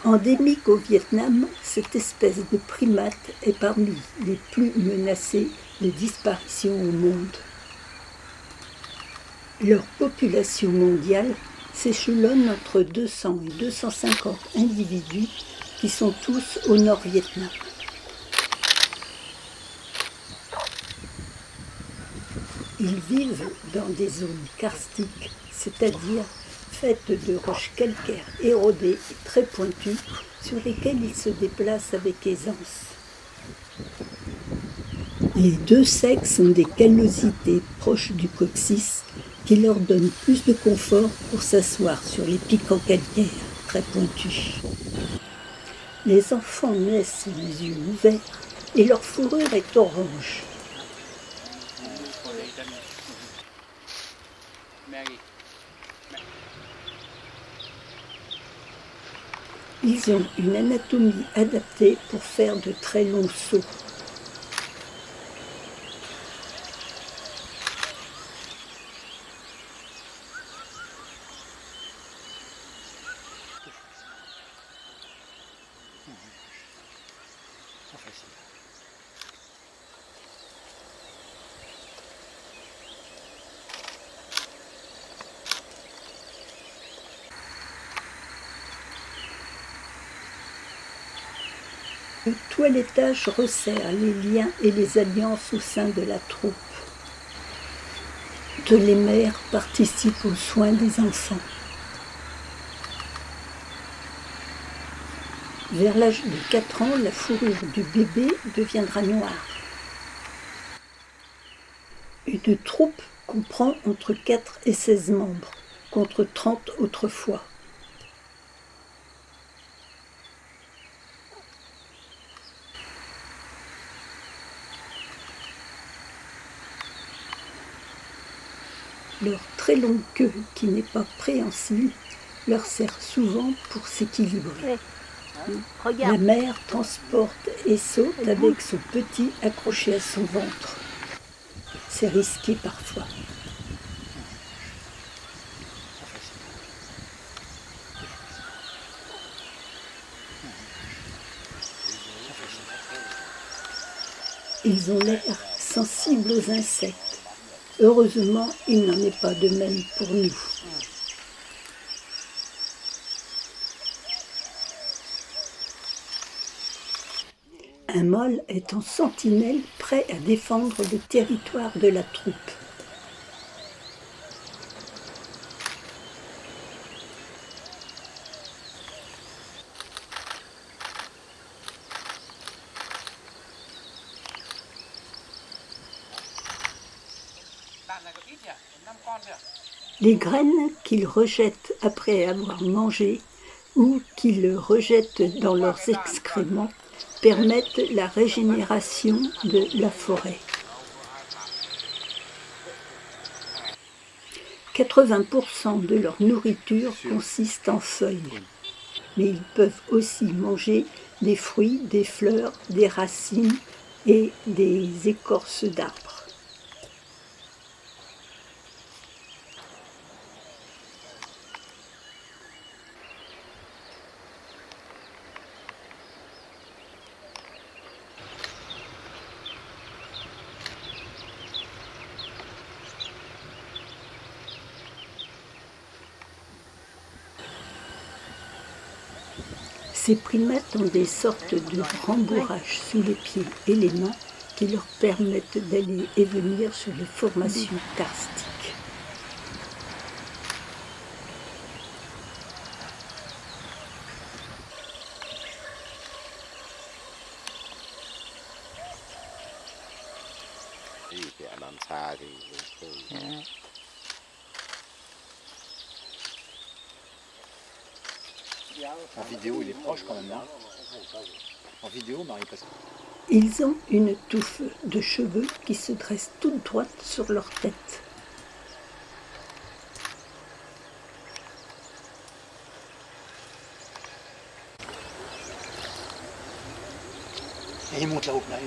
Endémique au Vietnam, cette espèce de primate est parmi les plus menacées de disparition au monde. Leur population mondiale s'échelonne entre 200 et 250 individus qui sont tous au Nord-Vietnam. Ils vivent dans des zones karstiques, c'est-à-dire faites de roches calcaires érodées et très pointues sur lesquelles ils se déplacent avec aisance. Les deux sexes ont des callosités proches du coccyx qui leur donnent plus de confort pour s'asseoir sur les piquants calcaires très pointus. Les enfants naissent les yeux ouverts et leur fourrure est orange. Ils ont une anatomie adaptée pour faire de très longs sauts. Le toilettage resserre les liens et les alliances au sein de la troupe. Toutes les mères participent aux soins des enfants. Vers l'âge de 4 ans, la fourrure du bébé deviendra noire. Une troupe comprend entre 4 et 16 membres, contre 30 autrefois. Leur très longue queue, qui n'est pas préhensile, leur sert souvent pour s'équilibrer. La mère transporte et saute avec son petit accroché à son ventre. C'est risqué parfois. Ils ont l'air sensibles aux insectes. Heureusement, il n'en est pas de même pour nous. Un mâle est en sentinelle prêt à défendre le territoire de la troupe. Les graines qu'ils rejettent après avoir mangé ou qu'ils rejettent dans leurs excréments permettent la régénération de la forêt. 80% de leur nourriture consiste en feuilles, mais ils peuvent aussi manger des fruits, des fleurs, des racines et des écorces d'arbres. Ces primates ont des sortes de rembourrages sous les pieds et les mains qui leur permettent d'aller et venir sur les formations karstiques. En vidéo, il est proche quand même, hein. En vidéo, Marie-Pascale. Ils ont une touffe de cheveux qui se dresse toute droite sur leur tête. Et il monte là-haut, là.